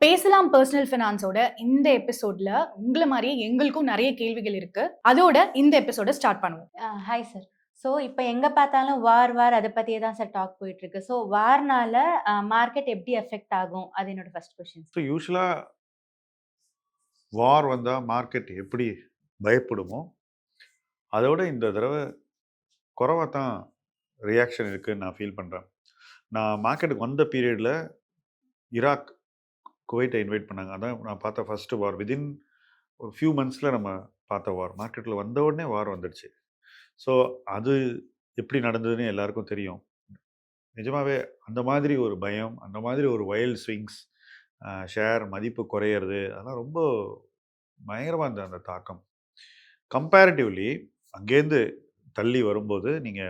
பேசலாம் பர்சனல் ஃபினான்ஸோட இந்த எபிசோட்ல உங்கள மாரியே எங்களுக்கும் நெறைய கேள்விகள் இருக்கு. அதோட இந்த எபிசோட ஸ்டார்ட் பண்ணுவோம். Hi sir. ஸோ இப்போ எங்க பார்த்தாலும் வார் அத பத்தியே தான் சார் டாக் போயிட்டு இருக்கு. ஸோ வார்னால மார்க்கெட் எப்படி அஃபெக்ட் ஆகும்? அது என்னோட ஃபர்ஸ்ட் கொஸ்டின் ஸோ சார். யூஸ்வலா வார் வந்தா மார்க்கெட் எப்படி பயப்படுமோ, அதோட இந்த தடவ குறைவா தான் ரியாக்ஷன் இருக்குன்னு நான் ஃபீல் பண்றேன். நான் மார்க்கெட்டுக்கு வந்த பீரியட்ல ஈராக், குவைட்ட இன்வைட் பண்ணாங்க. அதான் நான் பார்த்த ஃபர்ஸ்ட் வார். வித்தின் ஒரு ஃபியூ மந்த்ஸ்ல நம்ம பார்த்த வார். மார்க்கெட்ல வந்த உடனே வார் வந்துடுச்சு. ஸோ அது எப்படி நடந்ததுன்னு எல்லாருக்கும் தெரியும். நிஜமாவே அந்த மாதிரி ஒரு பயம், அந்த மாதிரி ஒரு வைல்ட் ஸ்விங்ஸ், ஷேர் மதிப்பு குறையிறது, அதெல்லாம் ரொம்ப பயங்கரமா இருந்தது அந்த தாக்கம். கம்பேரிட்டிவ்லி அங்கேருந்து தள்ளி வரும்போது நீங்க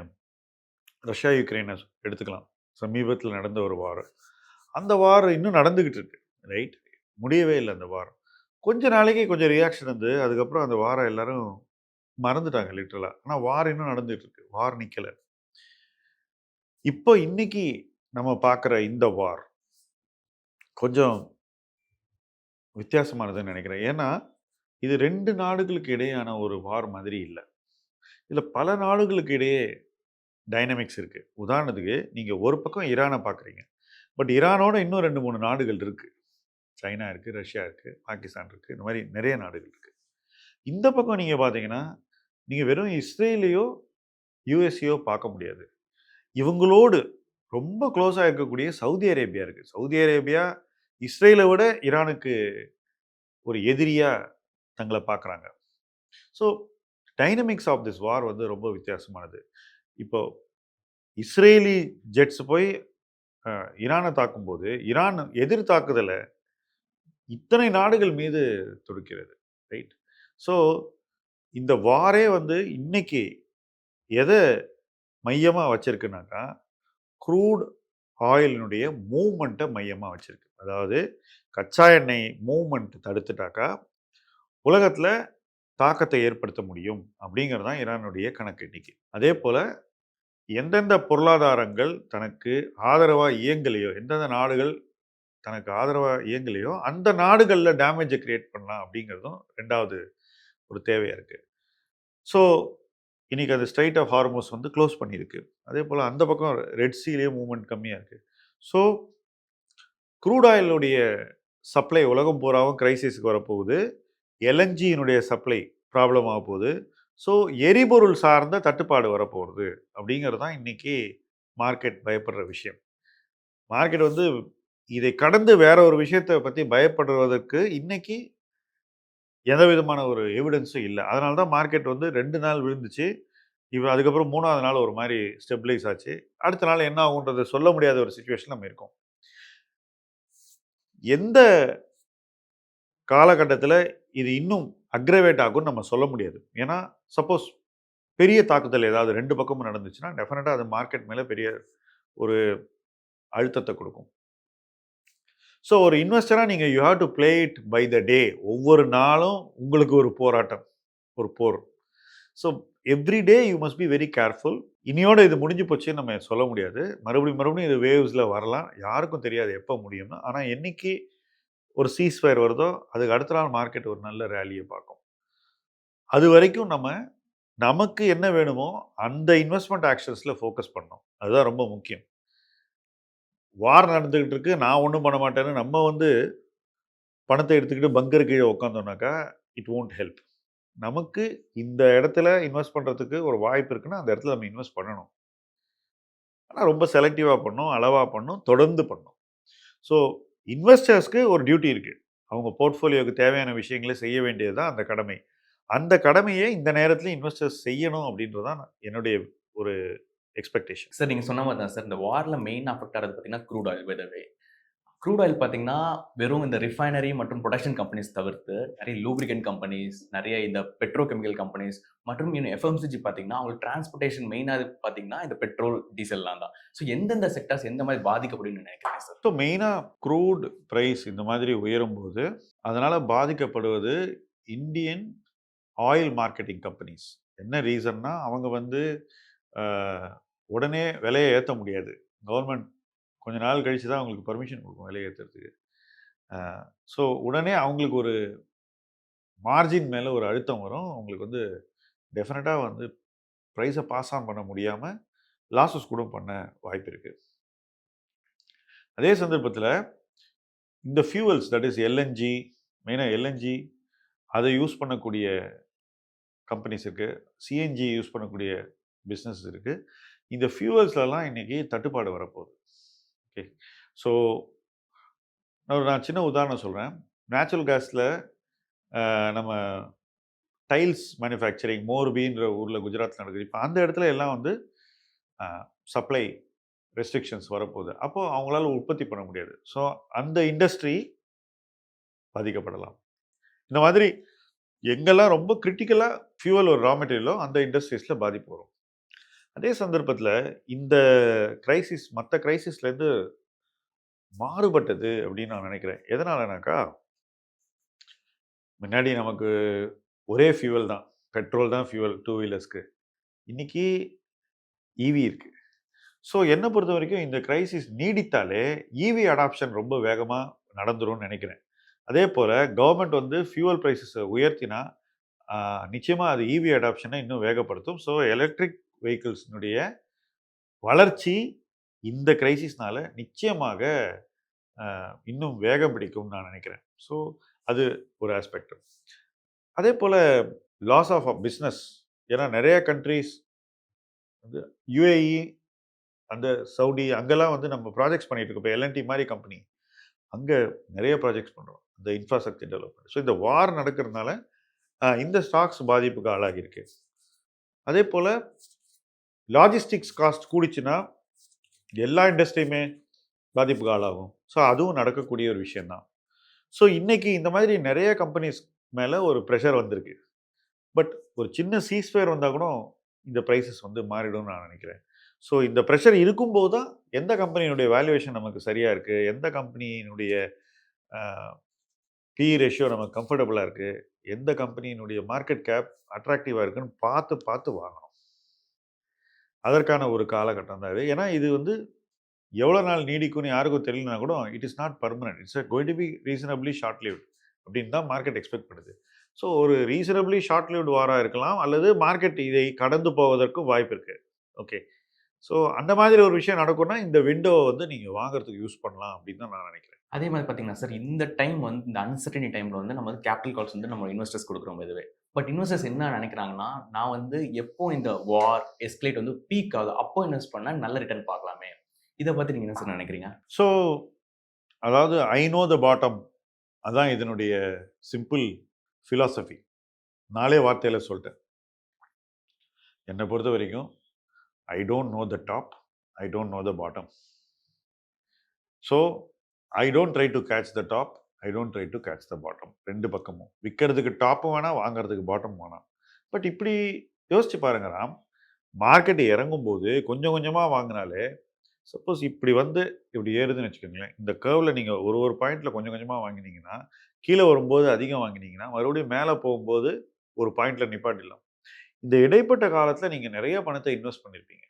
ரஷ்யா, யுக்ரைனை எடுத்துக்கலாம். சமீபத்தில நடந்த ஒரு வார். அந்த வார் இன்னும் நடந்துகிட்டு இருக்கு. ரைட்? முடியவே இல்ல அந்த வார். கொஞ்ச நாளைக்கு கொஞ்சம் ரியாக்ஷன் இருந்தது. அதுக்கப்புறம் அந்த வார எல்லாரும் மறந்துட்டாங்க லிட்டரலா. ஆனா வார் இன்னும் நடந்துட்டு இருக்கு. வார் நிக்கல. இப்போ இன்னைக்கு நம்ம பார்க்குற இந்த வார் கொஞ்சம் வித்தியாசமானதுன்னு நினைக்கிறேன். ஏன்னா, இது 2 நாடுகளுக்கு இடையேயான ஒரு வார் மாதிரி இல்ல. இதுல பல நாடுகளுக்கு இடையே டைனமிக்ஸ் இருக்கு. உதாரணத்துக்கு நீங்க ஒரு பக்கம் ஈரான பார்க்குறீங்க. பட் ஈரானோட இன்னும் 2, 3 நாடுகள் இருக்கு. சைனா இருக்கு, ரஷ்யா இருக்கு, பாகிஸ்தான் இருக்கு. இந்த மாரி நிறைய நாடுகள் இருக்கு. இந்த பக்கம் நீங்க பார்த்தீங்கன்னா, நீங்க வெறும் இஸ்ரேலையோ, யுஎஸ்ஏயோ பார்க்க முடியாது. இவங்களோடு ரொம்ப க்ளோஸா இருக்கக்கூடிய சவுதி அரேபியா இருக்கு. சவுதி அரேபியா இஸ்ரேலை விட ஈரானுக்கு ஒரு எதிரியா தங்கள பார்க்குறாங்க. So dynamics of this war வந்து ரொம்ப வித்தியாசமானது. இப்போ இஸ்ரேலி ஜெட்ஸ் போய் ஈரானை தாக்கும்போது, ஈரான் எதிர் தாக்குதல இத்தனை நாடுகள் மீது தொடுக்கிறது. ரைட்? ஸோ இந்த வாரே வந்து இன்னைக்கு எத மையமா வச்சிருக்குனாக்கா, க்ரூட் ஆயிலினுடைய மூவ்மெண்ட்டை மையமா வச்சிருக்கு. அதாவது கச்சா எண்ணெய் மூவ்மெண்ட் தடுத்துட்டாக்கா, உலகத்துல தாக்கத்தை ஏற்படுத்த முடியும் அப்படிங்கிறது தான் ஈரானுடைய கணக்கு இன்னைக்கு. அதே போல எந்தெந்த பொருளாதாரங்கள் தனக்கு ஆதரவா இயங்கலையோ, எந்தெந்த நாடுகள் தனக்கு ஆதரவா இயங்கலையோ, அந்த நாடுகள்ல டேமேஜை கிரியேட் பண்ணலாம் அப்படிங்கிறதும் 2வது ஒரு தேவையா இருக்கு. ஸோ இன்னைக்கு அந்த ஸ்ட்ரைட் ஆஃப் ஹார்மோஸ் வந்து க்ளோஸ் பண்ணியிருக்கு. அதே போல் அந்த பக்கம் ரெட் சீலேயே மூவ்மெண்ட் கம்மியாக இருக்குது. ஸோ க்ரூட் ஆயிலுடைய சப்ளை உலகம் பூராவும் கிரைசிஸ்க்கு வரப்போகுது. எல்என்ஜியினுடைய சப்ளை ப்ராப்ளம் ஆக போகுது. ஸோ எரிபொருள் சார்ந்த தட்டுப்பாடு வரப்போகுது அப்படிங்கிறது தான் இன்னைக்கு மார்க்கெட் பயப்படுற விஷயம். மார்க்கெட் வந்து இதை கடந்து வேற ஒரு விஷயத்தை பற்றி பயப்படுவதற்கு இன்னைக்கு எந்த விதமான ஒரு எவிடன்ஸும் இல்லை. அதனால தான் மார்க்கெட் வந்து 2 நாள் விழுந்துச்சு. இப்போ அதுக்கப்புறம் 3வது நாள் ஒரு மாதிரி ஸ்டெபிலைஸ் ஆச்சு. அடுத்த நாள் என்ன ஆகுன்றத சொல்ல முடியாத ஒரு சிச்சுவேஷன் நம்ம இருக்கோம். எந்த காலகட்டத்தில் இது இன்னும் அக்ரவேட் ஆகும்னு நம்ம சொல்ல முடியாது. ஏன்னா சப்போஸ் பெரிய தாக்குதல் ஏதாவது 2 பக்கமும் நடந்துச்சுன்னா டெஃபினட்டாக அது மார்க்கெட் மேலே பெரிய ஒரு அழுத்தத்தை கொடுக்கும். ஸோ ஒரு இன்வெஸ்டராக நீங்கள் you have to play it by the day. ஒவ்வொரு நாளும் உங்களுக்கு ஒரு போராட்டம், ஒரு போர். So every day you must be very careful. இனியோட இது முடிஞ்சு போச்சுன்னு நம்ம சொல்ல முடியாது. மறுபடியும் இது வேவ்ஸில் வரலாம். யாருக்கும் தெரியாது எப்போ முடியும்னு. ஆனால் என்னைக்கு ஒரு சீஸ்ஃபயர் வருதோ அதுக்கு அடுத்த நாள் மார்க்கெட் ஒரு நல்ல ரேலியை பார்க்கும். அது வரைக்கும் நமக்கு என்ன வேணுமோ அந்த இன்வெஸ்ட்மெண்ட் ஆக்ஷன்ஸில் ஃபோக்கஸ் பண்ணணும். அதுதான் ரொம்ப முக்கியம். வார் நடந்துகிட்டு இருக்கு, நான் ஒன்றும் பண்ண மாட்டேன்னு நம்ம வந்து பணத்தை எடுத்துக்கிட்டு பங்கர் கீழே உட்காந்தோம்னாக்கா இட் won't ஹெல்ப். நமக்கு இந்த இடத்துல இன்வெஸ்ட் பண்ணுறதுக்கு ஒரு வாய்ப்பு இருக்குன்னா அந்த இடத்துல நம்ம இன்வெஸ்ட் பண்ணணும். ஆனால் ரொம்ப செலக்டிவாக பண்ணணும், அளவாக பண்ணணும், தொடர்ந்து பண்ணணும். ஸோ இன்வெஸ்டர்ஸ்க்கு ஒரு டியூட்டி இருக்குது. அவங்க போர்ட்ஃபோலியோவுக்கு தேவையான விஷயங்களை செய்ய வேண்டியது தான் அந்த கடமை. அந்த கடமையை இந்த நேரத்தில் இன்வெஸ்டர்ஸ் செய்யணும் அப்படின்றது தான் என்னுடைய ஒரு எக்ஸ்பெக்டேஷன். சார் நீங்கள் சொன்ன மாதிரி தான் சார். இந்த வாரில் மெயின் அஃபெக்ட் ஆகிறது பார்த்தீங்கன்னா க்ரூட் ஆயில். வெதவே க்ரூட் ஆயில் பார்த்தீங்கன்னா வெறும் இந்த ரிஃபைனரி மற்றும் ப்ரொடக்ஷன் கம்பெனிஸ் தவிர்த்து நிறைய லூப்ரிகன்ட் கம்பெனிஸ், நிறைய இந்த பெட்ரோ கெமிக்கல் கம்பெனிஸ் மற்றும் இன்னும் எஃப்எம்சிஜி பார்த்தீங்கன்னா அவங்களுக்கு டிரான்ஸ்போர்ட்டேஷன் மெயினாக பார்த்தீங்கன்னா இந்த பெட்ரோல் டீசல்லாம் தான். ஸோ எந்தெந்த செக்டர்ஸ் எந்த மாதிரி பாதிக்கப்படும் நினைக்கிறேன் சார்? ஸோ மெயினாக க்ரூட் ப்ரைஸ் இந்த மாதிரி உயரும்போது அதனால் பாதிக்கப்படுவது இந்தியன் ஆயில் மார்க்கெட்டிங் கம்பெனிஸ். என்ன ரீசன்னா அவங்க வந்து உடனே விலையை ஏற்ற முடியாது. கவர்மெண்ட் கொஞ்ச நாள் கழித்து தான் அவங்களுக்கு பர்மிஷன் கொடுக்கும் விலையை ஏற்றுறதுக்கு. ஸோ உடனே அவங்களுக்கு ஒரு மார்ஜின் மேலே ஒரு அழுத்தம் வரும். அவங்களுக்கு வந்து டெஃபினட்டாக வந்து ப்ரைஸை பாஸ் ஆன் பண்ண முடியாமல் லாஸஸ் கூட பண்ண வாய்ப்பு இருக்குது. அதே சந்தர்ப்பத்தில் இந்த ஃபியூவல்ஸ் தட் இஸ் எல்என்ஜி, மெயினாக எல்என்ஜி அதை யூஸ் பண்ணக்கூடிய கம்பெனிஸ் இருக்குது, சிஎன்ஜி யூஸ் பண்ணக்கூடிய பிஸ்னஸ் இருக்குது. இந்த ஃபியூவல்ஸ்லலாம் இன்றைக்கி தட்டுப்பாடு வரப்போகுது. ஓகே, ஸோ நான் சின்ன உதாரணம் சொல்கிறேன். நேச்சுரல் கேஸில் நம்ம டைல்ஸ் மேனுஃபேக்சரிங் மோர்பின்ற ஊரில் குஜராத்தில் நடக்குது. இப்போ அந்த இடத்துல எல்லாம் வந்து சப்ளை ரெஸ்ட்ரிக்ஷன்ஸ் வரப்போகுது. அப்போது அவங்களால உற்பத்தி பண்ண முடியாது. ஸோ அந்த இண்டஸ்ட்ரி பாதிக்கப்படலாம். இந்த மாதிரி எங்கெல்லாம் ரொம்ப கிரிட்டிக்கலாக ஃபியூவல் ஒரு ரா மெட்டீரியலோ அந்த இண்டஸ்ட்ரீஸில் பாதிப்பு வரும். அதே சந்தர்ப்பத்தில் இந்த கிரைசிஸ் மற்ற கிரைசிஸ்லேருந்து மாறுபட்டது அப்படின்னு நான் நினைக்கிறேன். எதனாலனாக்கா, முன்னாடி நமக்கு ஒரே ஃபியூவல் தான், பெட்ரோல் தான் ஃபியூவல் டூ வீலர்ஸ்க்கு. இன்னைக்கு ஈவி இருக்கு. ஸோ என்னை பொறுத்த வரைக்கும் இந்த கிரைசிஸ் நீடித்தாலே ஈவி அடாப்ஷன் ரொம்ப வேகமாக நடந்துரும்னு நினைக்கிறேன். அதே போல் கவர்மெண்ட் வந்து ஃபியூவல் ப்ரைஸஸை உயர்த்தினா நிச்சயமாக அது ஈவி அடாப்ஷனை இன்னும் வேகப்படுத்தும். ஸோ எலக்ட்ரிக் வெஹிக்கிள்ஸினுடைய வளர்ச்சி இந்த கிரைசிஸ்னால நிச்சயமாக இன்னும் வேகம் பிடிக்கும்னு நான் நினைக்கிறேன். ஸோ அது ஒரு ஆஸ்பெக்ட். அதே போல் லாஸ் ஆஃப் பிஸ்னஸ், ஏன்னா நிறைய கண்ட்ரீஸ் வந்து யுஏஇ, அந்த சவுடி அங்கெல்லாம் வந்து நம்ம ப்ராஜெக்ட்ஸ் பண்ணிட்டு இருக்கோம். இப்போ எல்என்டி மாதிரி கம்பெனி அங்கே நிறைய ப்ராஜெக்ட்ஸ் பண்ணுறோம், இந்த இன்ஃப்ராஸ்ட்ரக்சர் டெவலப்மெண்ட். ஸோ இந்த வார் நடக்கிறதுனால இந்த ஸ்டாக்ஸ் பாதிப்புக்கு ஆளாகிருக்கு. அதே போல் லாஜிஸ்டிக்ஸ் காஸ்ட் கூடிச்சுன்னா எல்லா இண்டஸ்ட்ரியுமே பாதிப்புக்கு ஆளாகும். ஸோ அதுவும் நடக்கக்கூடிய ஒரு விஷயந்தான். ஸோ இன்றைக்கி இந்த மாதிரி நிறைய கம்பெனிஸ் மேலே ஒரு ப்ரெஷர் வந்திருக்கு. பட் ஒரு சின்ன சீஸ்ஃபயர் வந்தால் கூட இந்த ப்ரைஸஸ் வந்து மாறிடும்னு நான் நினைக்கிறேன். ஸோ இந்த ப்ரெஷர் இருக்கும்போது தான் எந்த கம்பெனியினுடைய வேல்யூவேஷன் நமக்கு சரியாக இருக்குது, எந்த கம்பெனியினுடைய பி ரேஷியோ நமக்கு கம்ஃபர்டபுளாக இருக்குது, எந்த கம்பெனியினுடைய மார்க்கெட் கேப் அட்ராக்டிவாக இருக்குன்னு பார்த்து வாங்கணும். அதற்கான ஒரு காலகட்டம் தான் இது. ஏன்னா இது வந்து எவ்வளோ நாள் நீடிக்கும்னு யாருக்கும் தெரியலனா கூட it is not permanent, it's going to be reasonably short lived அப்படின்னு தான் மார்க்கெட் எக்ஸ்பெக்ட் பண்ணுது. ஸோ ஒரு ரீசனபிளி ஷார்ட் லிவ்ட் வாராக இருக்கலாம், அல்லது மார்க்கெட் இதை கடந்து போவதற்கும் வாய்ப்பு இருக்குது. ஓகே, ஸோ அந்த மாதிரி ஒரு விஷயம் நடக்கும்னா இந்த விண்டோவை வந்து நீங்கள் வாங்குறதுக்கு யூஸ் பண்ணலாம் அப்படின்னு தான் நான் நினைக்கிறேன். அதே மாதிரி பார்த்தீங்கன்னா சார், இந்த டைம் வந்து இந்த அன்சர்டனி டைமில் வந்து நம்ம வந்து கேபிட்டல் கால்ஸ் வந்து நம்ம இன்வெஸ்டர்ஸ் கொடுக்குறோம் இதுவே. பட் இன்வெஸ்டர்ஸ் என்ன நினைக்கிறாங்கன்னா, நான் வந்து எப்போ இந்த வார் எஸ்கலேட் வந்து பீக் ஆகுது அப்போ இன்வெஸ்ட் பண்ணால் நல்ல ரிட்டர்ன் பார்க்கலாமே. இதை பற்றி நீங்கள் என்ன சார் நினைக்கிறீங்க? ஸோ அதாவது ஐ நோ த பாட்டம், அதான் இதனுடைய சிம்பிள் ஃபிலாசபி. 4 வார்த்தையில் சொல்லிட்டேன். என்னை பொறுத்த வரைக்கும் I don't know the top, I don't know the bottom. So I don't try to catch the top, I don't try to catch the bottom. ரெண்டு பக்கமும் விற்கிறதுக்கு டாப்பும் வேணாம், வாங்கிறதுக்கு பாட்டம் வேணாம். பட் இப்படி யோசிச்சு பாருங்க ராம், மார்க்கெட் இறங்கும்போது கொஞ்சம் கொஞ்சமாக வாங்கினாலே, சப்போஸ் இப்படி வந்து இப்படி ஏறுதுன்னு வச்சுக்கோங்களேன், இந்த கர்வில் நீங்கள் ஒரு பாயிண்டில் கொஞ்சம் கொஞ்சமாக வாங்கினீங்கன்னா, கீழே வரும்போது அதிகம் வாங்கினீங்கன்னா, மறுபடியும் மேலே போகும்போது ஒரு பாயிண்டில் நிப்பாட்டிடலாம். இந்த இடைப்பட்ட காலத்தில் நீங்கள் நிறைய பணத்தை இன்வெஸ்ட் பண்ணியிருப்பீங்க.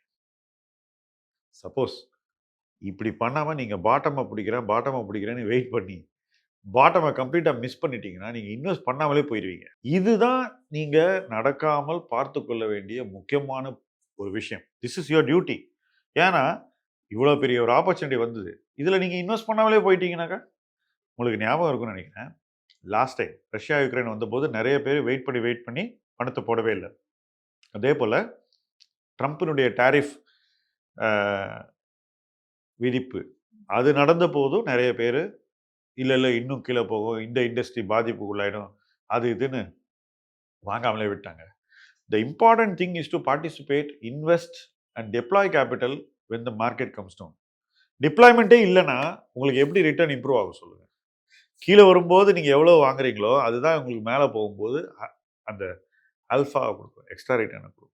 சப்போஸ் இப்படி பண்ணாமல் நீங்கள் பாட்டமாக பிடிக்கிறேன்னு வெயிட் பண்ணி பாட்டமை கம்ப்ளீட்டாக மிஸ் பண்ணிட்டீங்கன்னா நீங்கள் இன்வெஸ்ட் பண்ணாமலே போயிடுவீங்க. இதுதான் நீங்கள் நடக்காமல் பார்த்து கொள்ள வேண்டிய முக்கியமான ஒரு விஷயம். This is your duty. ஏன்னா இவ்வளோ பெரிய ஒரு ஆப்பர்ச்சுனிட்டி வந்தது, இதில் நீங்கள் இன்வெஸ்ட் பண்ணாமலே போயிட்டீங்கன்னாக்கா, உங்களுக்கு ஞாபகம் இருக்குன்னு நினைக்கிறேன், லாஸ்ட் டைம் ரஷ்யா யுக்ரைன் வந்தபோது நிறைய பேர் வெயிட் பண்ணி பணத்தை போடவே இல்லை. அதே போல் ட்ரம்ப்பினுடைய டாரிஃப் விதிப்பு அது நடந்த போதும் நிறைய பேர் இல்லை இன்னும் கீழே போகும், இந்த இண்டஸ்ட்ரி பாதிப்புக்குள்ளாயிடும், அது இதுன்னு வாங்காமலே விட்டாங்க. The important thing is to participate, invest and deploy capital when the market comes down. டிப்ளாய்மெண்ட்டே இல்லைன்னா உங்களுக்கு எப்படி ரிட்டர்ன் இம்ப்ரூவ் ஆகும் சொல்லுங்கள். கீழே வரும்போது நீங்கள் எவ்வளோ வாங்குறீங்களோ அதுதான் உங்களுக்கு மேலே போகும்போது அந்த அல்ஃபாவை கொடுக்கும், எக்ஸ்ட்ரா ரிட்டர்னை கொடுக்கும்.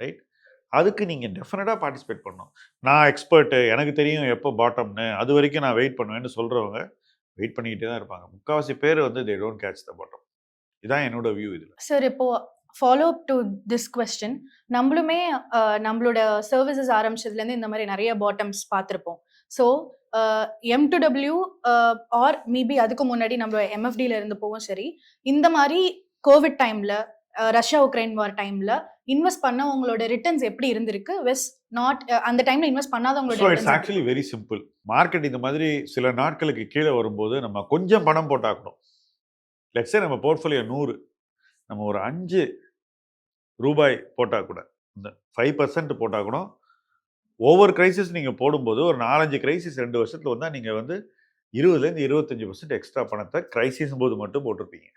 ரைட்? அதுக்கு நீங்கள் டெஃபினட்டாக பார்ட்டிசிபேட் பண்ணணும். நான் எக்ஸ்பர்ட்டு, எனக்கு தெரியும் எப்போ பாட்டம்னு, அது வரைக்கும் நான் வெயிட் பண்ணுவேன்னு சொல்கிறவங்க வெயிட் பண்ணிக்கிட்டே தான் இருப்பாங்க. முக்கால்வாசி பேர் வந்து they don't catch the bottom. இதான் என்னோட வியூ இதில். சார், இப்போ follow up to this question, நம்மளுமே நம்மளோட சர்வீசஸ் ஆரம்பிச்சதுலேருந்து இந்த மாதிரி நிறைய பாட்டம்ஸ் பார்த்துருப்போம். ஸோ M2W ஆர் மேபி அதுக்கு முன்னாடி நம்ம MFDல இருந்து போவோம் சரி, இந்த மாதிரி கோவிட் டைம்ல ரஷ்யா உக்ரைன் வார் டைம்ல இன்வெஸ்ட் பண்ணவங்களோட ரிட்டர்ன்ஸ் எப்படி இருந்திருக்கு வெஸ் நாட் அந்த டைம்ல இன்வெஸ்ட் பண்ணாதவங்களோட ஸோ இட்ஸ் returns எப்படி ஆக்சுவலி வெரி சிம்பிள். மார்க்கெட் இந்த மாதிரி சில நாட்களுக்கு கீழே வரும்போது நம்ம கொஞ்சம் பணம் போட்டாக்கணும். லெட்ஸே நம்ம போர்ட்ஃபோலியோ 100, நம்ம ஒரு 5 ரூபாய் போட்டால் கூட, இந்த 5% போட்டால் கூட, ஒவ்வொரு கிரைசிஸ் நீங்கள் போடும்போது ஒரு 4-5 கிரைசிஸ் 2 வருஷத்தில் வந்தால் நீங்கள் வந்து 20-25% 25% எக்ஸ்ட்ரா பணத்தை கிரைசிஸ் போது மட்டும் போட்டிருப்பீங்க.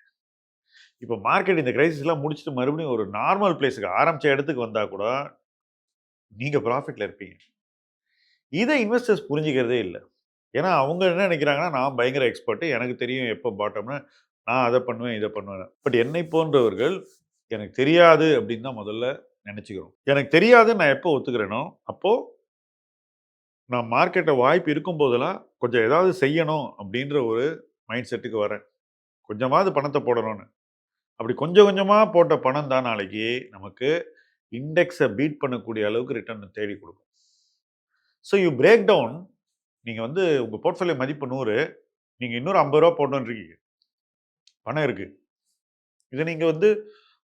இப்போ மார்க்கெட் இந்த கிரைசிஸ்லாம் முடிச்சுட்டு மறுபடியும் ஒரு நார்மல் பிளேஸுக்கு ஆரம்பிச்ச இடத்துக்கு வந்தால் கூட நீங்கள் ப்ராஃபிட்டில் இருப்பீங்க. இதை இன்வெஸ்டர்ஸ் புரிஞ்சுக்கிறதே இல்லை. ஏன்னா அவங்க என்ன நினைக்கிறாங்கன்னா, நான் பயங்கர எக்ஸ்பர்ட்டு, எனக்கு தெரியும் எப்போ பாட்டம்னு, நான் அதை பண்ணுவேன் இதை பண்ணுவேன். பட் என்னை போன்றவர்கள் எனக்கு தெரியாது அப்படின்னு தான் முதல்ல நினச்சிக்கிறோம். எனக்கு தெரியாதுன்னு நான் எப்போ ஒத்துக்கிறேனோ அப்போது நான் மார்க்கெட்டை வாய்ப்பு இருக்கும் போதெல்லாம் கொஞ்சம் ஏதாவது செய்யணும் அப்படின்ற ஒரு மைண்ட் செட்டுக்கு வரேன். கொஞ்சமாவது பணத்தை போடணும்னு. அப்படி கொஞ்சம் கொஞ்சமாக போட்ட பணம் தான் நாளைக்கு நமக்கு இண்டெக்ஸை பீட் பண்ணக்கூடிய அளவுக்கு ரிட்டர்ன் தேடி கொடுக்கும். So you break down. நீங்கள் வந்து உங்கள் போர்ட்ஃபோலியோ மதிப்பு 100, நீங்கள் இன்னொரு 50 ரூபா போடணுன்னு இருக்கீங்க, பணம் இருக்குது. இதை நீங்கள் வந்து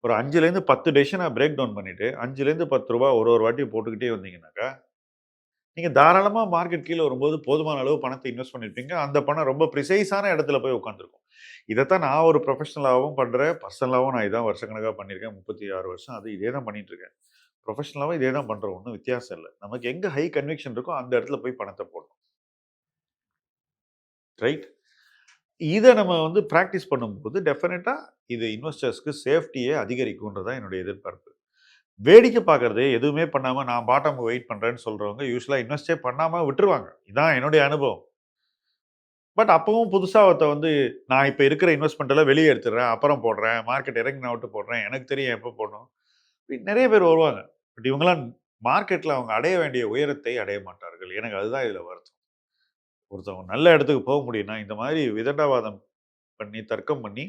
ஒரு 5லேருந்து 10 டெசிஷனாக பிரேக் டவுன் பண்ணிவிட்டு 5லேருந்து 10 ரூபா ஒரு வாட்டியும் போட்டுக்கிட்டே வந்தீங்கன்னாக்கா, நீங்கள் தாராளமாக மார்க்கெட் கீழே வரும்போது போதுமான அளவு பணத்தை இன்வெஸ்ட் பண்ணியிருப்பீங்க. அந்த பணம் ரொம்ப ப்ரிசைஸான இடத்துல போய் உட்காந்துருக்கும். இதைத்தான் நான் ஒரு ப்ரொஃபஷனலாகவும் பண்ணுறேன், பர்சனலாகவும் நான் இதான் வருஷக்கணக்காக பண்ணியிருக்கேன். 36 வருஷம் அது இதே தான் பண்ணிட்டு இருக்கேன். ப்ரொஃபஷனலாகவும் இதே தான் பண்ணுறோம், ஒன்றும் வித்தியாசம் இல்லை. நமக்கு எங்கே ஹை கன்விக்ஷன் இருக்கோ அந்த இடத்துல போய் பணத்தை போடணும். ரைட்? இதை நம்ம வந்து ப்ராக்டிஸ் பண்ணும்போது டெஃபினட்டாக இது இன்வெஸ்டர்ஸ்க்கு சேஃப்டியை அதிகரிக்கும்ன்றதான் என்னுடைய எதிர்பார்ப்பு. வேடிக்கை பார்க்கறது, எதுவுமே பண்ணாமல் நான் பாட்டம் வெயிட் பண்ணுறேன்னு சொல்கிறவங்க யூஸ்வலாக இன்வெஸ்டே பண்ணாமல் விட்டுருவாங்க. இதான் என்னுடைய அனுபவம். பட் அப்பவும் புதுசாக ஒருத்த வந்து நான் இப்போ இருக்கிற இன்வெஸ்ட்மெண்ட்டெல்லாம் வெளியே எடுத்துடுறேன், அப்புறம் போடுறேன், மார்க்கெட் இறங்கின விட்டு போடுறேன், எனக்கு தெரியும் எப்போ போடணும், நிறைய பேர் வருவாங்க. பட் இவங்கெல்லாம் மார்க்கெட்டில் அவங்க அடைய வேண்டிய உயரத்தை அடைய மாட்டார்கள். எனக்கு அதுதான் இதில் வருத்தம். ஒருத்தவங்க நல்ல இடத்துக்கு போக முடியும்னா இந்த மாதிரி விதண்டாவாதம் பண்ணி தர்க்கம் பண்ணி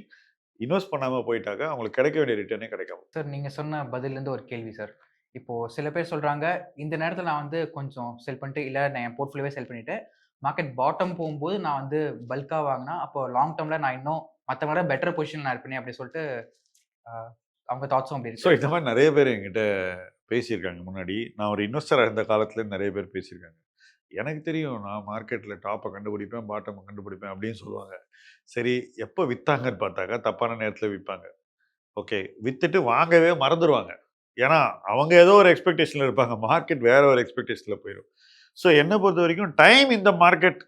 இன்வெஸ்ட் பண்ணாமல் போயிட்டாக்க அவங்களுக்கு கிடைக்க வேண்டிய ரிட்டர்னே கிடைக்காது. சார் நீங்கள் சொன்ன பதிலேருந்து ஒரு கேள்வி சார். இப்போது சில பேர் சொல்கிறாங்க, இந்த நேரத்தில் நான் வந்து கொஞ்சம் செல் பண்ணிட்டு, இல்லை நான் என் போர்ட்ஃபோலியோவே செல் பண்ணிவிட்டு மார்க்கெட் பாட்டம் போகும்போது நான் வந்து பல்காக வாங்கினா அப்போ லாங் டேர்மில் நான் இன்னும் மற்றவங்களோட பெட்டர் பொசிஷன் நான் இருப்பேன் அப்படி சொல்லிட்டு அவங்க தாட்ஸும் அப்படி ஸோ இருக்கு. இந்த மாதிரி நிறைய பேர் என்கிட்ட பேசியிருக்காங்க. முன்னாடி நான் ஒரு இன்வெஸ்டராக இருந்த காலத்தில் நிறைய பேர் பேசியிருக்காங்க. எனக்கு தெரியும், நான் மார்க்கெட்டில் டாப்பை கண்டுபிடிப்பேன், பாட்டமை கண்டுபிடிப்பேன் அப்படின்னு சொல்லுவாங்க. சரி, எப்போ விற்றாங்கன்னு பார்த்தாக்கா தப்பான நேரத்தில் விற்பாங்க. ஓகே, விற்றுட்டு வாங்கவே மறந்துடுவாங்க. ஏன்னா அவங்க ஏதோ ஒரு எக்ஸ்பெக்டேஷனில் இருப்பாங்க, மார்க்கெட் வேற ஒரு எக்ஸ்பெக்டேஷனில் போயிடும். ஸோ என்னை பொறுத்த வரைக்கும் டைம் இந்த மார்க்கெட்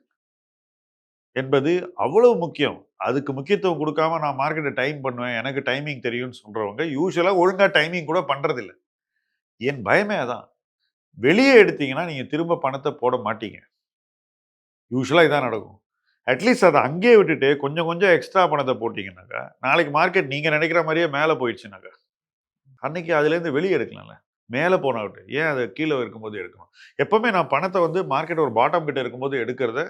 என்பது அவ்வளவு முக்கியம். அதுக்கு முக்கியத்துவம் கொடுக்காம நான் மார்க்கெட்டை டைம் பண்ணுவேன், எனக்கு டைமிங் தெரியும்னு சொல்கிறவங்க யூஸ்வலாக ஒழுங்காக டைமிங் கூட பண்ணுறதில்ல. என் பயமே அதான். வெளியே எடுத்தீங்கன்னா நீங்கள் திரும்ப பணத்தை போட மாட்டீங்க. யூஸ்வலாக இதான் நடக்கும். அட்லீஸ்ட் அதை அங்கேயே விட்டுட்டு கொஞ்சம் கொஞ்சம் எக்ஸ்ட்ரா பணத்தை போட்டிங்கனாக்கா நாளைக்கு மார்க்கெட் நீங்கள் நினைக்கிற மாதிரியே மேலே போயிடுச்சுனாக்கா அன்னைக்கு அதுலேருந்து வெளியே எடுக்கலாம்ல. மேலே போனாவிட்டு ஏன் அதை கீழே இருக்கும்போது எடுக்கணும்? எப்போவுமே நான் பணத்தை வந்து மார்க்கெட் ஒரு பாட்டம் கிட்ட இருக்கும்போது எடுக்கிறத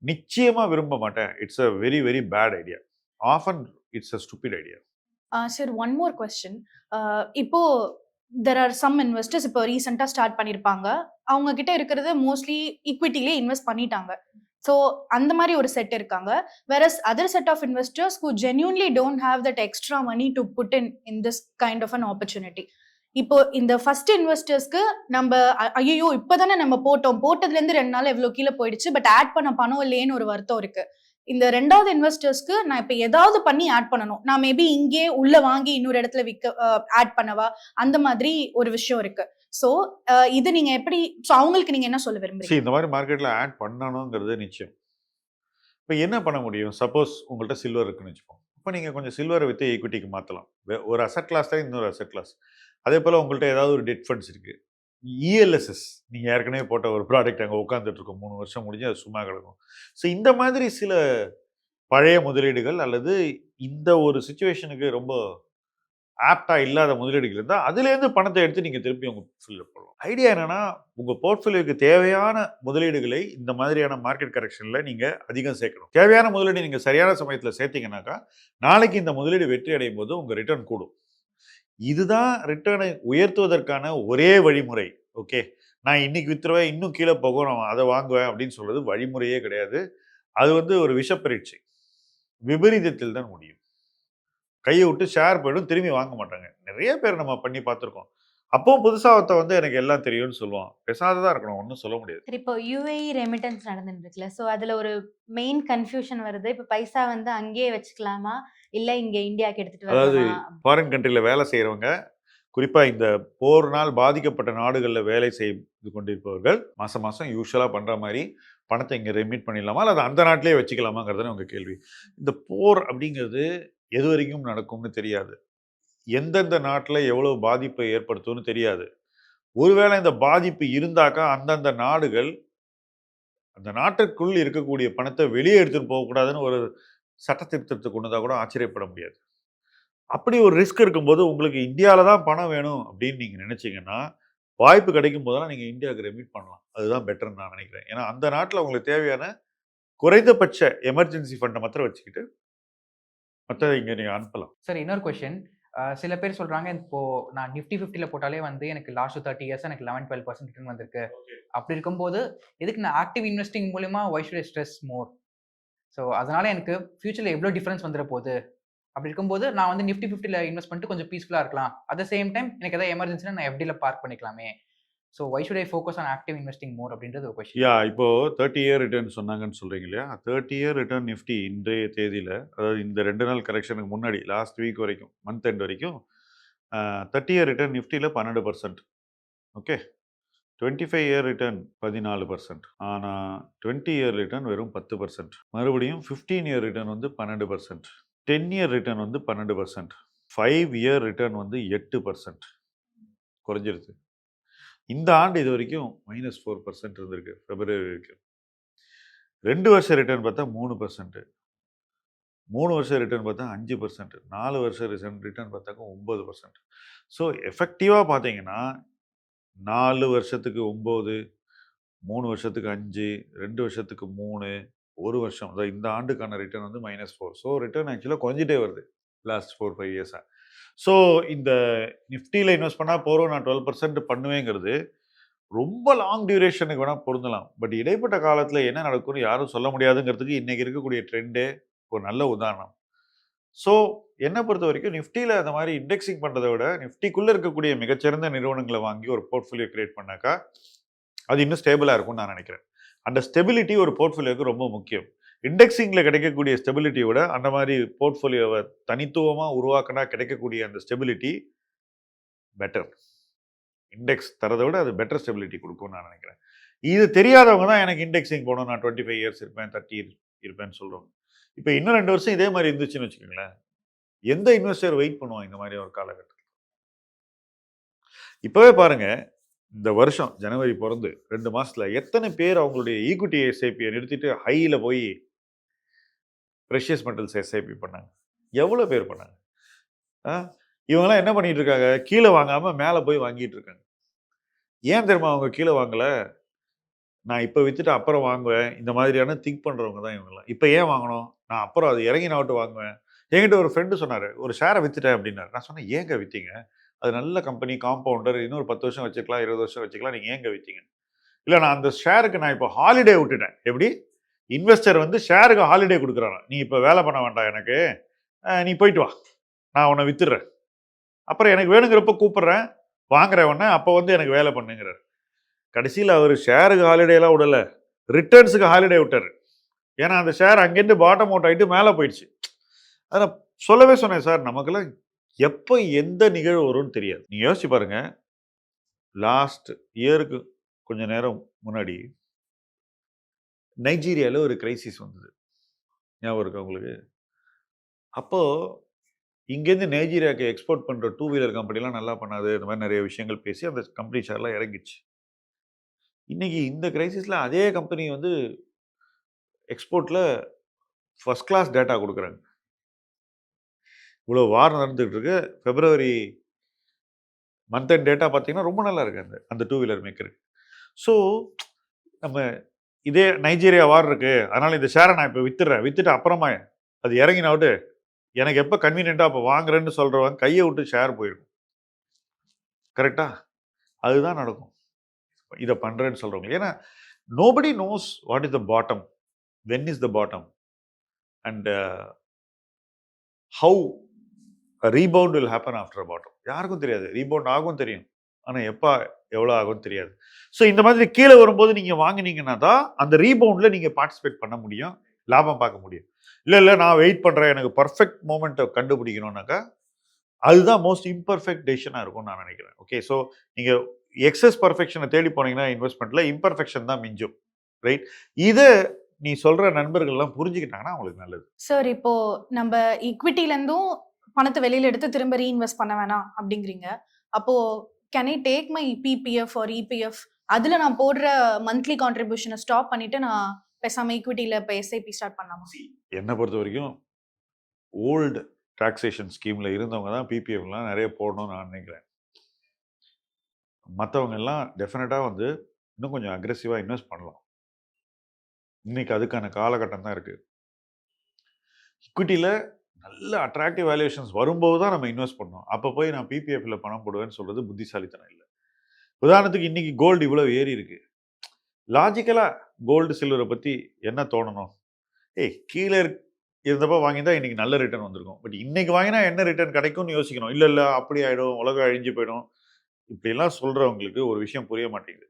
நிச்சயமாக விரும்ப மாட்டேன். It's a very very bad idea. Often it's a stupid idea. Sir one more question. இப்போ தெர் ஆர் சம் இன்வெஸ்டர்ஸ் இப்போ ரீசெண்டாக ஸ்டார்ட் பண்ணியிருப்பாங்க, அவங்க கிட்ட இருக்கிறது மோஸ்ட்லி ஈக்விட்டிலே இன்வெஸ்ட் பண்ணிட்டாங்க. ஸோ அந்த மாதிரி ஒரு செட் இருக்காங்க. Whereas other set of investors who genuinely don't have that extra money to put in this kind of an opportunity. இப்போ இந்த ஃபர்ஸ்ட் இன்வெஸ்டர்ஸ்க்கு நம்ம ஐயோ இப்போதானே நம்ம போட்டதுலேருந்து 2 நாள் எவ்வளோ கீழே போயிடுச்சு, பட் ஆட் பண்ண பணம் இல்லையேன்னு ஒரு வருத்தம் இருக்கு. இந்த 2வது இன்வெஸ்டர்ஸ்க்கு நான் இப்போ ஏதாவது பண்ணி ஆட் பண்ணணும், நான் மேபி இங்கே உள்ள வாங்கி இன்னொரு இடத்துல ஆட் பண்ணவா, அந்த மாதிரி ஒரு விஷயம் இருக்கு. ஸோ இது நீங்க எப்படி, ஸோ அவங்களுக்கு நீங்க என்ன சொல்ல விரும்புறீங்க? இந்த மாதிரி மார்க்கெட்டில் ஆட் பண்ணணுங்கிறது நிச்சயம். இப்போ என்ன பண்ண முடியும்? சப்போஸ் உங்கள்கிட்ட சில்வர் இருக்குன்னு வச்சுப்போம். இப்போ நீங்கள் கொஞ்சம் சில்வரை விற்று ஈக்விட்டிக்கு மாற்றலாம். ஒரு அசட் கிளாஸ் தான் இன்னொரு அசட் கிளாஸ். அதே போல் உங்கள்கிட்ட ஏதாவது ஒரு டெட் ஃபண்ட்ஸ் இருக்குது, இஎல்எஸ்எஸ் நீங்கள் ஏற்கனவே போட்ட ஒரு ப்ராடக்ட் அங்கே உட்காந்துட்டு இருக்கும், 3 வருஷம் முடிஞ்சு அது சும்மா கிடக்கும். ஸோ இந்த மாதிரி சில பழைய முதலீடுகள் அல்லது இந்த ஒரு சுச்சுவேஷனுக்கு ரொம்ப ஆப்டா இல்லாத முதலீடுகள் இருந்தால் அதுலேருந்து பணத்தை எடுத்து நீங்கள் திருப்பி உங்கள் போர்ட்ஃபோலியோ போடலாம். ஐடியா என்னன்னா, உங்கள் போர்ட்ஃபோலியோக்கு தேவையான முதலீடுகளை இந்த மாதிரியான மார்க்கெட் கரெக்ஷனில் நீங்கள் அதிகம் சேர்க்கணும். தேவையான முதலீடு நீங்கள் சரியான சமயத்தில் சேர்த்தீங்கன்னாக்கா நாளைக்கு இந்த முதலீடு வெற்றி அடையும் போது உங்கள் ரிட்டர்ன் கூடும். இதுதான் ரிட்டர்னை உயர்த்துவதற்கான ஒரே வழிமுறை. ஓகே, நான் இன்னைக்கு வித்துருவேன், இன்னும் கீழே போகும், நான் அதை வாங்குவேன் அப்படின்னு சொல்றது வழிமுறையே கிடையாது. அது வந்து ஒரு விஷப்பரீட்சை. விபரீதத்தில் தான் முடியும். கையை விட்டு ஷேர் போயிடும், திரும்பி வாங்க மாட்டாங்க. நிறைய பேர் நம்ம பண்ணி பார்த்துருக்கோம். அப்பவும் புதுசா ஒருத்தன் வந்து எனக்கு எல்லாம் தெரியும்னு சொல்லுவான். பேசாததான் இருக்கணும், ஒன்றும் சொல்ல முடியாது. சரி, இப்போ யுஏஇ ரெமிட்டன்ஸ் நடந்துட்டு இருக்குல்ல, ஸோ அதுல ஒரு மெயின் கன்ஃபியூஷன் வருது. இப்போ பைசா வந்து அங்கேயே வச்சுக்கலாமா, இல்ல இங்க இந்தியாவுக்கு எடுத்துட்டு அதாவது வரணுமா? ஃபாரின் கண்ட்ரில வேலை செய்யறவங்க, குறிப்பா இந்த போர்னால் பாதிக்கப்பட்ட நாடுகள்ல வேலை செய்து கொண்டிருப்பவர்கள் மாசம் மாசம் யூசுவலா பண்ற மாதிரி பணத்தை இங்க ரெமிட் பண்ணிடலாமா, அல்லது அந்த நாட்டிலேயே வச்சுக்கலாமாங்கிறது உங்க கேள்வி. இந்த போர் அப்படிங்கிறது எது வரைக்கும் நடக்கும்னு தெரியாது. எந்தெந்த நாட்டில் எவ்வளவு பாதிப்பை ஏற்படுத்தும்னு தெரியாது. ஒருவேளை இந்த பாதிப்பு இருந்தாக்கா அந்தந்த நாடுகள் அந்த நாட்டுக்குள் இருக்கக்கூடிய பணத்தை வெளியே எடுத்துட்டு போகக்கூடாதுன்னு ஒரு சட்ட திருத்தத்தை கொண்டு வந்தா கூட ஆச்சரியப்பட முடியாது. அப்படி ஒரு ரிஸ்க் இருக்கும்போது உங்களுக்கு இந்தியாவில் தான் பணம் வேணும் அப்படின்னு நீங்கள் நினைச்சீங்கன்னா, வாய்ப்பு கிடைக்கும் போதெல்லாம் நீங்கள் இந்தியாவுக்கு ரெமிட் பண்ணலாம். அதுதான் பெட்டர்னு நான் நினைக்கிறேன். ஏன்னா அந்த நாட்டில் உங்களுக்கு தேவையான குறைந்தபட்ச எமர்ஜென்சி ஃபண்டை மாத்திரம் வச்சுக்கிட்டு மற்றதை இங்கே நீங்கள் அனுப்பலாம். சார் இன்னொரு கொஸ்டின், சில பேர் சொல்றாங்க இப்போ நான் நிஃப்டி 50ல போட்டாலே வந்து எனக்கு லாஸ்ட் 30 இயர்ஸ் எனக்கு 11-12% ரிட்டர்ன் வந்திருக்கு. அப்படி இருக்கும்போது இதுக்கு நான் ஆக்டிவ் இன்வெஸ்டிங் மூலியமா why should I stress more? So அதனால எனக்கு ஃபியூச்சர்ல எவ்வளோ டிஃபரன்ஸ் வந்துட போகுது? அப்படி இருக்கும்போது நான் வந்து நிஃப்டி 50ல இன்வெஸ்ட் பண்ணிட்டு கொஞ்சம் பீஸ்ஃபுல்லா இருக்கலாம். அட் த சேம் டைம் எனக்கு ஏதாவது எமர்ஜென்சினா நான் எஃப்டில பார்க் பண்ணிக்கலாமே. So why should I focus on active investing more அப்படின்றது ஒரு கொஸ்டின். இப்போ 30 இயர் ரிட்டர்ன் சொன்னாங்கன்னு சொல்றீங்க இல்லையா? 30 இயர் ரிட்டர்ன் நிஃப்டி இன்றைய தேதியில, அதாவது இந்த 2 நாள் கரெக்ஷனுக்கு முன்னாடி லாஸ்ட் வீக் வரைக்கும், மந்த் எண்ட் வரைக்கும் 30 இயர் ரிட்டர்ன் நிஃப்டியில் 12%. Okay, 25 year return 14%. ஆனால் 20 இயர் ரிட்டர்ன் வெறும் 10%. மறுபடியும் 15 இயர் ரிட்டர்ன் வந்து 12%. 10 இயர் ரிட்டர்ன் வந்து 12%. 5 இயர் ரிட்டர்ன் வந்து 8%. குறைஞ்சிருது. இந்த ஆண்டு இது வரைக்கும் -4% இருந்திருக்கு பிப்ரவரி வரைக்கும். 2 வருஷம் ரிட்டர்ன் பார்த்தா 3%, 3 வருஷம் ரிட்டர்ன் பார்த்தா 5%, 4 வருஷம் ரிட்டர்ன் பார்த்தாக்க 9%. ஸோ எஃபெக்டிவாக பார்த்தீங்கன்னா 4 வருஷத்துக்கு 9, 3 வருஷத்துக்கு 5, 2 வருஷத்துக்கு 3, 1 வருஷம், அதாவது இந்த ஆண்டுக்கான ரிட்டர்ன் வந்து -4. ஸோ ரிட்டர்ன் ஆக்சுவலாக குறைஞ்சிட்டே வருது லாஸ்ட் 4-5 இயர்ஸாக. ஸோ இந்த நிஃப்டியில் இன்வெஸ்ட் பண்ணால் போகிறோம் நான் 12% பண்ணுவேங்கிறது ரொம்ப லாங் டியூரேஷனுக்கு வேணால் பொருந்தலாம். பட் இடைப்பட்ட காலத்தில் என்ன நடக்கும்னு யாரும் சொல்ல முடியாதுங்கிறதுக்கு இன்றைக்கி இருக்கக்கூடிய ட்ரெண்டே ஒரு நல்ல உதாரணம். ஸோ என்னை பொறுத்த வரைக்கும் நிஃப்டியில் அந்த மாதிரி இண்டெக்ஸிங் பண்ணுறதை விட நிஃப்டிக்குள்ளே இருக்கக்கூடிய மிகச்சிறந்த நிறுவனங்களை வாங்கி ஒரு போர்ட்ஃபோலியோ கிரியேட் பண்ணாக்கா அது இன்னும் ஸ்டேபிளாக இருக்கும்னு நான் நினைக்கிறேன். அந்த ஸ்டெபிலிட்டி ஒரு போர்ட்ஃபோலியோவுக்கு ரொம்ப முக்கியம். இண்டெக்ஸிங்கில் கிடைக்கக்கூடிய ஸ்டெபிலிட்டியை விட அந்த மாதிரி போர்ட்ஃபோலியோவை தனித்துவமாக உருவாக்கினா கிடைக்கக்கூடிய அந்த ஸ்டெபிலிட்டி பெட்டர். இண்டெக்ஸ் தரதை விட அது பெட்டர் ஸ்டெபிலிட்டி கொடுக்கும்னு நான் நினைக்கிறேன். இது தெரியாதவங்க தான் எனக்கு இண்டெக்ஸிங் போகணும், நான் 25 இயர்ஸ் இருப்பேன், 30 இருப்பேன்னு சொல்கிறோம். இப்போ இன்னும் 2 வருஷம் இதே மாதிரி இருந்துச்சுன்னு வச்சுக்கோங்களேன், எந்த இன்வெஸ்டர் வெயிட் பண்ணுவான் இந்த மாதிரி ஒரு காலகட்டத்தில்? இப்போவே பாருங்க, இந்த வருஷம் ஜனவரி பிறந்து 2 மாசத்துல எத்தனை பேர் அவங்களுடைய ஈக்விட்டி எஸ்ஐபியை நிறுத்திட்டு ஹையில் போய் ப்ரெஷியஸ் மெட்டல்ஸ் எஸ்ஐபி பண்ணாங்க? எவ்வளோ பேர் பண்ணாங்க? இவங்கெல்லாம் என்ன பண்ணிட்டு இருக்காங்க? கீழே வாங்காமல் மேலே போய் வாங்கிட்டு இருக்காங்க. ஏன் தெரியுமா அவங்க கீழே வாங்கலை? நான் இப்போ விற்றுட்டு அப்புறம் வாங்குவேன், இந்த மாதிரியான திங்க் பண்ணுறவங்க தான் இவங்கெல்லாம். இப்போ ஏன் வாங்கணும்? நான் அப்புறம் அது இறங்கினாவட்டு வாங்குவேன். என்கிட்ட ஒரு ஃப்ரெண்டு சொன்னார், ஒரு ஷேரை விற்றுட்டேன் அப்படின்னாரு. நான் சொன்னேன், ஏங்க விற்றீங்க? அது நல்ல கம்பெனி, காம்பவுண்டர், இன்னொரு 10 வருஷம் வச்சுக்கலாம், 20 வருஷம் வச்சுக்கலாம், நீங்கள் ஏங்க விற்றீங்க? இல்லை, நான் அந்த ஷேருக்கு நான் இப்போ ஹாலிடே விட்டுட்டேன். எப்படி? இன்வெஸ்டர் வந்து ஷேருக்கு ஹாலிடே கொடுக்குறாங்க. நீ இப்போ வேலை பண்ண வேண்டாம் எனக்கு, நீ போயிட்டு வா, நான் உன்னை வித்துடுறேன், அப்புறம் எனக்கு வேணுங்கிறப்ப கூப்பிட்றேன், வாங்குறேன் உடனே, அப்போ வந்து எனக்கு வேலை பண்ணுங்கிறார். கடைசியில் அவர் ஷேருக்கு ஹாலிடேலாம் விடலை, ரிட்டர்ன்ஸுக்கு ஹாலிடே விட்டார். ஏன்னா அந்த ஷேர் அங்கேருந்து பாட்டம் அவுட் ஆகிட்டு மேலே போயிடுச்சு. அதை சொல்லவே சொன்னேன், சார் நமக்கெல்லாம் எப்போ எந்த நிகழ்வு வரும்னு தெரியாது. நீங்கள் யோசிச்சு பாருங்க, லாஸ்ட் இயருக்கு கொஞ்ச நேரம் முன்னாடி நைஜீரியாவில் ஒரு கிரைசிஸ் வந்தது, ஞாபகம் இருக்கா உங்களுக்கு? அப்போது இங்கேருந்து நைஜீரியாவுக்கு எக்ஸ்போர்ட் பண்ணுற 2 வீலர் கம்பெனிலாம் நல்லா பண்ணாது, இந்த மாதிரி நிறைய விஷயங்கள் பேசி அந்த கம்பெனி ஷேர்லாம் இறங்கிடுச்சு. இன்னைக்கு இந்த கிரைசிஸில் அதே கம்பெனி வந்து எக்ஸ்போர்ட்டில் ஃபர்ஸ்ட் கிளாஸ் டேட்டா கொடுக்குறாங்க. இவ்வளோ வார் நடந்துகிட்டு இருக்கு, பிப்ரவரி மந்த் அண்ட் டேட்டா பார்த்தீங்கன்னா ரொம்ப நல்லா இருக்கு அந்த 2 வீலர் மேக்கருக்கு. ஸோ நம்ம இதே நைஜீரியா வார் இருக்கு, அதனால் இந்த ஷேரை நான் இப்போ விற்றுட்டு அப்புறமா அது இறங்கினாவிட்டு எனக்கு எப்போ கன்வீனியண்ட்டாக அப்போ வாங்குறேன்னு சொல்கிறவங்க கையை விட்டு ஷேர் போயிருக்கும். கரெக்டா? அதுதான் நடக்கும். இதை பண்ணுறேன்னு சொல்கிறவங்க. ஏன்னா nobody knows what is the bottom, when is the bottom, and how rebound will happen after bottom. யாருக்கும் தெரியாது. ரீபவுண்ட் ஆகும் தெரியும், ஆனால் எப்போ எவ்வளோ ஆகும்னு தெரியாது. ஸோ இந்த மாதிரி கீழே வரும்போது நீங்கள் வாங்கினீங்கன்னா தான் அந்த ரீபவுண்டில் நீங்கள் பார்ட்டிசிபேட் பண்ண முடியும், லாபம் பார்க்க முடியும். இல்லை நான் வெயிட் பண்ணுறேன், எனக்கு பர்ஃபெக்ட் மூமெண்ட்டை கண்டுபிடிக்கணும்னாக்கா அதுதான் மோஸ்ட் இம்பர்ஃபெக்ட் டெசிஷனாக இருக்கும்னு நான் நினைக்கிறேன். ஓகே, ஸோ நீங்கள் எக்ஸஸ் பர்ஃபெக்ஷனை தேடி போனீங்கன்னா இன்வெஸ்ட்மெண்ட்டில் இம்பர்ஃபெக்ஷன் தான் மிஞ்சும், ரைட்? இதை நீ சொல்கிற நண்பர்கள்லாம் புரிஞ்சுக்கிட்டாங்கன்னா அவங்களுக்கு நல்லது. சார், இப்போ நம்ம ஈக்விட்டிலேருந்தும் பணத்தை வெளியில் எடுத்து திரும்ப ரீஇன்வெஸ்ட் பண்ண வேணாம் அப்படிங்கிறீங்க. அப்போ can I take my PPF or EPF, அதில் நான் போடுற மந்த்லி கான்ட்ரிபியூஷனை ஸ்டாப் பண்ணிவிட்டு நான் பேசாமல் ஈக்விட்டியில் இப்போ எஸ்ஐபி ஸ்டார்ட் பண்ணலாமா? என்னை பொறுத்த வரைக்கும் ஓல்டு டாக்ஸேஷன் ஸ்கீமில் இருந்தவங்க தான் பிபிஎஃப்லாம் நிறைய போடணும்னு நான் நினைக்கிறேன். மற்றவங்க எல்லாம் டெஃபினட்டாக வந்து இன்னும் கொஞ்சம் அக்ரெசிவாக இன்வெஸ்ட் பண்ணலாம். இன்னைக்கு அதுக்கான காலகட்டம் தான் இருக்குது. ஈக்விட்டியில் நல்ல அட்ராக்டிவ் வேல்யூஷன்ஸ் வரும்போது தான் நம்ம இன்வெஸ்ட் பண்ணோம். அப்போ போய் நான் பிபிஎஃப்ல பணம் போடுவேன்னு சொல்கிறது புத்திசாலித்தனம் இல்லை. உதாரணத்துக்கு இன்னைக்கு கோல்டு இவ்வளோ ஏறி இருக்கு. லாஜிக்கலாக கோல்டு சில்வரை பற்றி என்ன தோணணும்? கீழே இருந்தப்போ வாங்கியிருந்தா இன்னைக்கு நல்ல ரிட்டர்ன் வந்திருக்கும். பட் இன்னைக்கு வாங்கினா என்ன ரிட்டர்ன் கிடைக்கும்னு யோசிக்கணும். இல்லை அப்படி ஆகிடும், உலகம் அழிஞ்சு போயிடும், இப்படிலாம் சொல்கிறவங்களுக்கு ஒரு விஷயம் புரிய மாட்டேங்குது.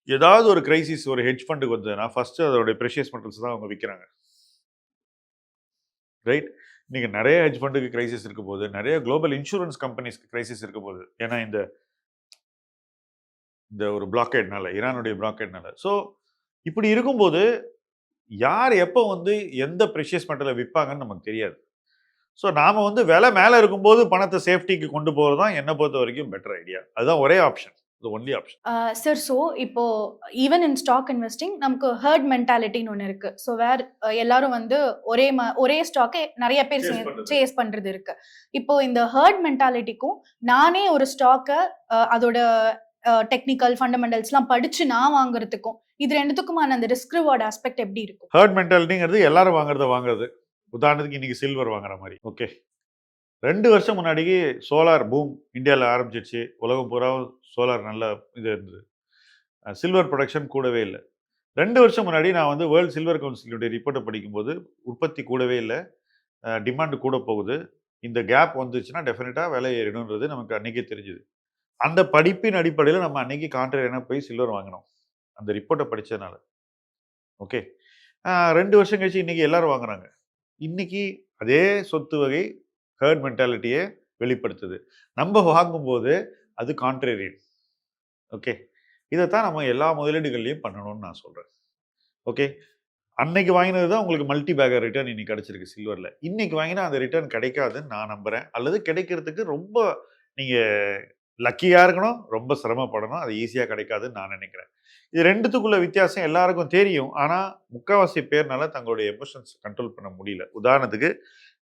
ஏதாவது ஒரு கிரைசிஸ் ஒரு ஹெட்ஜ் ஃபண்டுக்கு வந்ததுன்னா ஃபர்ஸ்ட் அதோடைய ப்ரெஷியஸ் மெட்டல்ஸ் தான் அவங்க விற்கிறாங்க, ரைட்? இன்னைக்கு நிறைய ஹெட்ஜ் ஃபண்டுக்கு கிரைசிஸ் இருக்க போது, நிறைய குளோபல் இன்சூரன்ஸ் கம்பெனிஸ்க்கு கிரைசிஸ் இருக்க போகுது. ஏன்னா இந்த ஒரு பிளாக்கேட்னால, ஈரானுடைய பிளாக்கேட்னால. ஸோ இப்படி இருக்கும்போது யார் எப்போ வந்து எந்த ப்ரெஷியஸ் மெட்டலை விற்பாங்கன்னு நமக்கு தெரியாது. ஸோ நாம் வந்து விலை மேலே இருக்கும்போது பணத்தை சேஃப்டிக்கு கொண்டு போகிறது தான் என்னை பொறுத்த வரைக்கும் பெட்டர் ஐடியா. அதுதான் ஒரே ஆப்ஷன், இது ஒன்லி ஆப்ஷன். சார், ஸோ இப்போ ஈவன் இன் ஸ்டாக் இன்வெஸ்டிங் நமக்கு ஹர்ட் மென்டாலிட்டின்னு ஒன்று இருக்கு. ஸோ எல்லாரும் வந்து ஒரே ஸ்டாக்கை நிறைய பேர் சேஸ் பண்றது இருக்கு. இப்போ இந்த ஹர்ட் மென்டாலிட்டிக்கும் நானே ஒரு ஸ்டாக்கை அதோட டெக்னிக்கல் ஃபண்டமெண்டல்ஸ்லாம் படிச்சு நான் வாங்குறதுக்கும் இது ரெண்டுத்துக்குமான அந்த ரிஸ்க் ரிவார்ட் ஆஸ்பெக்ட் எப்படி இருக்கும்? ஹர்ட் மென்டாலிட்டிங்கிறது எல்லாரும் வாங்குறது. உதாரணத்துக்கு இன்னைக்கு சில்வர் வாங்குற மாதிரி. ஓகே, 2 வருஷம் முன்னாடிக்கு சோலார் பூம் இந்தியாவில் ஆரம்பிச்சிருச்சு. உலகம் பூரா சோலார் நல்ல இது இருந்தது. சில்வர் ப்ரொடக்ஷன் கூடவே இல்லை. 2 வருஷம் முன்னாடி நான் வந்து வேர்ல்டு சில்வர் கவுன்சிலுடைய ரிப்போர்ட்டை படிக்கும்போது உற்பத்தி கூடவே இல்லை, டிமாண்டு கூட போகுது. இந்த கேப் வந்துச்சுன்னா டெஃபினட்டாக விலை ஏறிடும்ன்றது நமக்கு அன்றைக்கே தெரிஞ்சுது. அந்த படிப்பின் அடிப்படையில் நம்ம அன்றைக்கி கான்ட்ரேரியான போய் சில்வர் வாங்கினோம், அந்த ரிப்போர்ட்டை படித்ததுனால. ஓகே, 2 வருஷம் கழிச்சு இன்றைக்கி எல்லாரும் வாங்குறாங்க. இன்னைக்கு அதே சொத்து வகை ஹர்ட் மென்டாலிட்டியை வெளிப்படுத்துது. நம்ம வாங்கும்போது அது கான்ட்ரேரியன். ஓகே, இதைத்தான் நம்ம எல்லா முதலீடுகள்லையும் பண்ணணும்னு நான் சொல்கிறேன். ஓகே, அன்னைக்கு வாங்கினது தான் உங்களுக்கு மல்டி பேக்கர் ரிட்டர்ன் இன்னைக்கு கிடைச்சிருக்கு சில்வரில். இன்னைக்கு வாங்கினா அந்த ரிட்டர்ன் கிடைக்காதுன்னு நான் நம்புகிறேன். அல்லது கிடைக்கிறதுக்கு ரொம்ப நீங்கள் லக்கியாக இருக்கணும், ரொம்ப சிரமப்படணும், அது ஈஸியாக கிடைக்காதுன்னு நான் நினைக்கிறேன். இது ரெண்டுத்துக்குள்ள வித்தியாசம் எல்லாருக்கும் தெரியும். ஆனால் முக்கால்வாசி பேர்னால தங்களுடைய எமோஷன்ஸ் கண்ட்ரோல் பண்ண முடியல. உதாரணத்துக்கு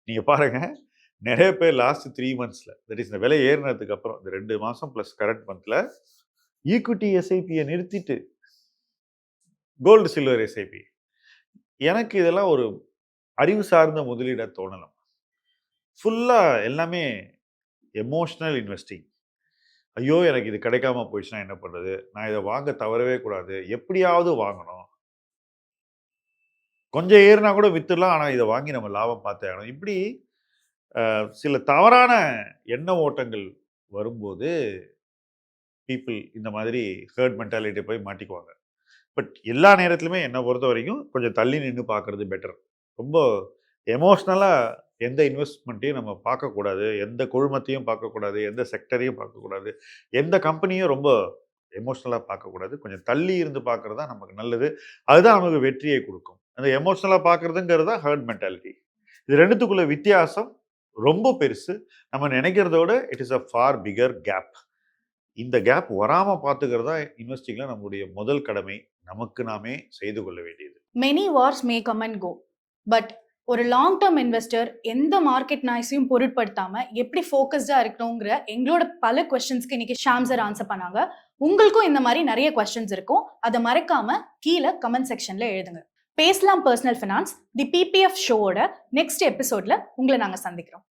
நீங்கள் பாருங்கள், நிறைய பேர் லாஸ்ட் 3 மந்த்ஸில், தட் இஸ் இந்த விலை ஏறினதுக்கு அப்புறம் இந்த 2 மாதம் ப்ளஸ் கரண்ட் மந்தில் ஈக்விட்டி எஸ்ஐபியை நிறுத்திட்டு கோல்டு சில்வர் எஸ்ஐபி. எனக்கு இதெல்லாம் ஒரு அறிவு சார்ந்த முதலீடாக தோணலாம். ஃபுல்லாக எல்லாமே எமோஷ்னல் இன்வெஸ்டிங். ஐயோ எனக்கு இது கிடைக்காம போயிடுச்சுன்னா என்ன பண்ணுறது, நான் இதை வாங்க தவறவே கூடாது, எப்படியாவது வாங்கணும், கொஞ்சம் ஏறினா கூட வித்துடலாம், ஆனால் இதை வாங்கி நம்ம லாபம் பார்த்தே ஆகணும். இப்படி சில தவறான எண்ண ஓட்டங்கள் வரும்போது பீப்புள் இந்த மாதிரி ஹர்ட் மென்டாலிட்டி போய் மாட்டிக்குவாங்க. பட் எல்லா நேரத்துலையுமே என்னை பொறுத்த வரைக்கும் கொஞ்சம் தள்ளி நின்று பார்க்குறது பெட்டர். ரொம்ப எமோஷ்னலாக எந்த இன்வெஸ்ட்மெண்ட்டையும் நம்ம பார்க்கக்கூடாது, எந்த குழுமத்தையும் பார்க்கக்கூடாது, எந்த செக்டரையும் பார்க்கக்கூடாது, எந்த கம்பெனியும் ரொம்ப எமோஷ்னலாக பார்க்கக்கூடாது. கொஞ்சம் தள்ளி இருந்து பார்க்குறது தான் நமக்கு நல்லது. அதுதான் நமக்கு வெற்றியை கொடுக்கும். அந்த எமோஷ்னலாக பார்க்குறதுங்கிறது தான் ஹர்ட் மென்டாலிட்டி. இது ரெண்டுத்துக்குள்ள வித்தியாசம் ரொம்ப பெருசு. நம்ம நினைக்கிறதோட it is a far bigger gap. இந்த கேப் வராமல் பார்த்துக்கிறதா இன்வெஸ்டிங்கில் நம்மளுடைய முதல் கடமை, நமக்கு நாமே செய்து கொள்ள வேண்டியது. Many wars may come and go, but ஒரு லாங் டேர்ம் இன்வெஸ்டர் எந்த மார்க்கெட் நாய்ஸையும் பொருட்படுத்தாம எப்படி ஃபோக்கஸ்டா இருக்கணுங்கிற எங்களோட பல கொஸ்டின்ஸ்க்கு இன்னைக்கு ஷாம் சார் ஆன்சர் பண்ணாங்க. உங்களுக்கும் இந்த மாதிரி நிறைய கொஸ்டின்ஸ் இருக்கும், அதை மறக்காம கீழே கமெண்ட் செக்ஷன்ல எழுதுங்க. பேசலாம் பர்சனல் ஃபினான்ஸ் தி பிபிஎஃப் ஷோவோட நெக்ஸ்ட் எபிசோட்ல உங்களை நாங்க சந்திக்கிறோம்.